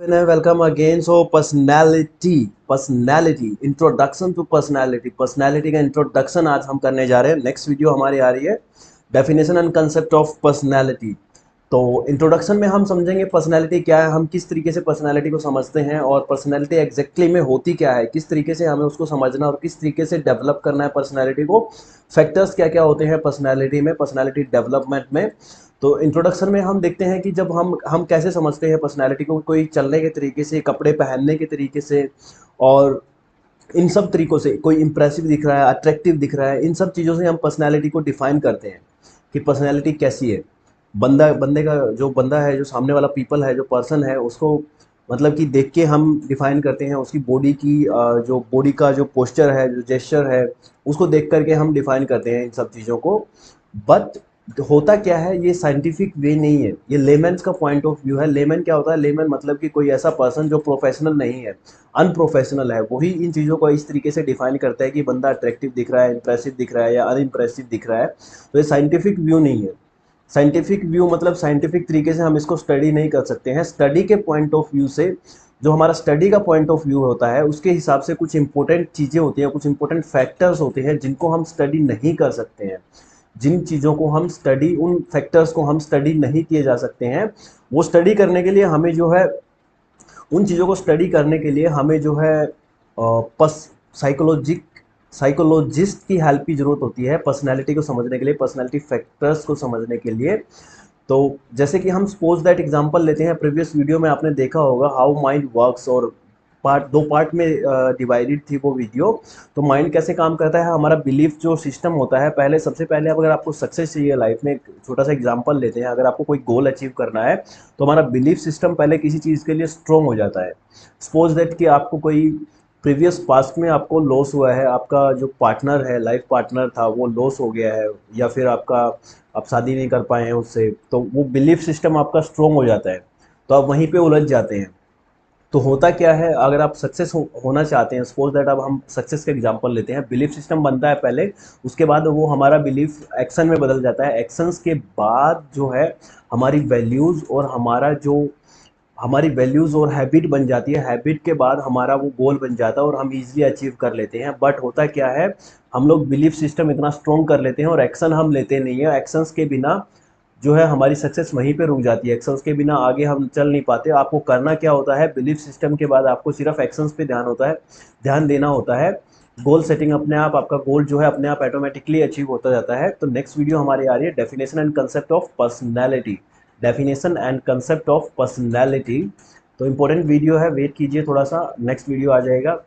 Welcome again. So personality introduction to personality का introduction आज हम करने जा रहे हैं। नेक्स्ट वीडियो हमारी आ रही है definition and concept of personality. तो इंट्रोडक्शन में हम समझेंगे पर्सनैलिटी क्या है, हम किस तरीके से पर्सनैलिटी को समझते हैं और पर्सनैलिटी एग्जैक्टली में होती क्या है, किस तरीके से हमें उसको समझना और किस तरीके से डेवलप करना है पर्सनैलिटी को, फैक्टर्स क्या क्या होते हैं पर्सनैलिटी में, पर्सनैलिटी डेवलपमेंट में। तो इंट्रोडक्शन में हम देखते हैं कि जब हम कैसे समझते हैं पर्सनैलिटी को, कोई चलने के तरीके से, कपड़े पहनने के तरीके से और इन सब तरीकों से, कोई इंप्रेसिव दिख रहा है, अट्रैक्टिव दिख रहा है, इन सब चीज़ों से हम पर्सनैलिटी को डिफाइन करते हैं कि पर्सनैलिटी कैसी है। बंदे का जो बंदा है, जो सामने वाला पीपल है, जो पर्सन है, उसको मतलब कि देख के हम डिफाइन करते हैं उसकी बॉडी की, जो बॉडी का जो पोस्चर है, जो जेस्चर है, उसको देख करके हम डिफाइन करते हैं इन सब चीज़ों को। बट होता क्या है, ये साइंटिफिक वे नहीं है, ये लेमन्स का पॉइंट ऑफ व्यू है। लेमन क्या होता है? लेमन मतलब कि कोई ऐसा पर्सन जो प्रोफेशनल नहीं है, अनप्रोफेशनल है, वही इन चीज़ों को इस तरीके से डिफाइन करता है कि बंदा अट्रैक्टिव दिख रहा है, इंप्रेसिव दिख रहा है या अनइम्प्रेसिव दिख रहा है। तो ये साइंटिफिक व्यू नहीं है। साइंटिफिक व्यू मतलब साइंटिफिक तरीके से हम इसको स्टडी नहीं कर सकते हैं। स्टडी के पॉइंट ऑफ व्यू से, जो हमारा स्टडी का पॉइंट ऑफ व्यू होता है, उसके हिसाब से कुछ इंपॉर्टेंट चीज़ें होती हैं, कुछ इंपॉर्टेंट फैक्टर्स होते हैं जिनको हम स्टडी नहीं कर सकते हैं। जिन चीज़ों को हम स्टडी, उन फैक्टर्स को हम स्टडी नहीं किए जा सकते हैं, वो स्टडी करने के लिए हमें जो है, उन चीज़ों को स्टडी करने के लिए हमें जो है पस साइकोलॉजिक साइकोलॉजिस्ट की हेल्प की ज़रूरत होती है पर्सनैलिटी को समझने के लिए, पर्सनैलिटी फैक्टर्स को समझने के लिए। तो जैसे कि हम सपोज दैट एग्जांपल लेते हैं, प्रीवियस वीडियो में आपने देखा होगा हाउ माइंड वर्क्स, और दो पार्ट में डिवाइडेड थी वो वीडियो। तो माइंड कैसे काम करता है, हमारा बिलीफ जो सिस्टम होता है, पहले सबसे पहले अगर आपको सक्सेस चाहिए लाइफ में, एक छोटा सा एग्जांपल लेते हैं, अगर आपको कोई गोल अचीव करना है तो हमारा बिलीफ सिस्टम पहले किसी चीज़ के लिए स्ट्रॉन्ग हो जाता है। सपोज दैट कि आपको कोई प्रीवियस पास्ट में आपको लॉस हुआ है, आपका जो पार्टनर है, लाइफ पार्टनर था, वो लॉस हो गया है, या फिर आपका, आप शादी नहीं कर पाए हैं उससे, तो वो बिलीफ सिस्टम आपका स्ट्रॉन्ग हो जाता है, तो आप वहीं पे उलझ जाते हैं। तो होता क्या है, अगर आप होना चाहते हैं, सपोज दैट अब हम सक्सेस का एग्जांपल लेते हैं, बिलीफ सिस्टम बनता है पहले, उसके बाद वो हमारा बिलीफ एक्शन में बदल जाता है, एक्शंस के बाद जो है हमारी वैल्यूज़ और हमारी वैल्यूज़ और हैबिट बन जाती है, हैबिट के बाद हमारा वो गोल बन जाता है और हम ईजिली अचीव कर लेते हैं। बट होता क्या है, हम लोग बिलीफ सिस्टम इतना स्ट्रॉन्ग कर लेते हैं और एक्शन हम लेते नहीं है, एक्शंस के बिना जो है हमारी सक्सेस वहीं पे रुक जाती है, एक्शंस के बिना आगे हम चल नहीं पाते। आपको करना क्या होता है, बिलीफ सिस्टम के बाद आपको सिर्फ एक्शंस पे ध्यान होता है, ध्यान देना होता है। गोल सेटिंग अपने आप, आपका गोल जो है अपने आप ऑटोमेटिकली अचीव होता जाता है। तो नेक्स्ट वीडियो हमारी आ रही है definition and concept of personality, definition and concept of personality. तो इंपॉर्टेंट वीडियो है, वेट कीजिए थोड़ा सा, नेक्स्ट वीडियो आ जाएगा।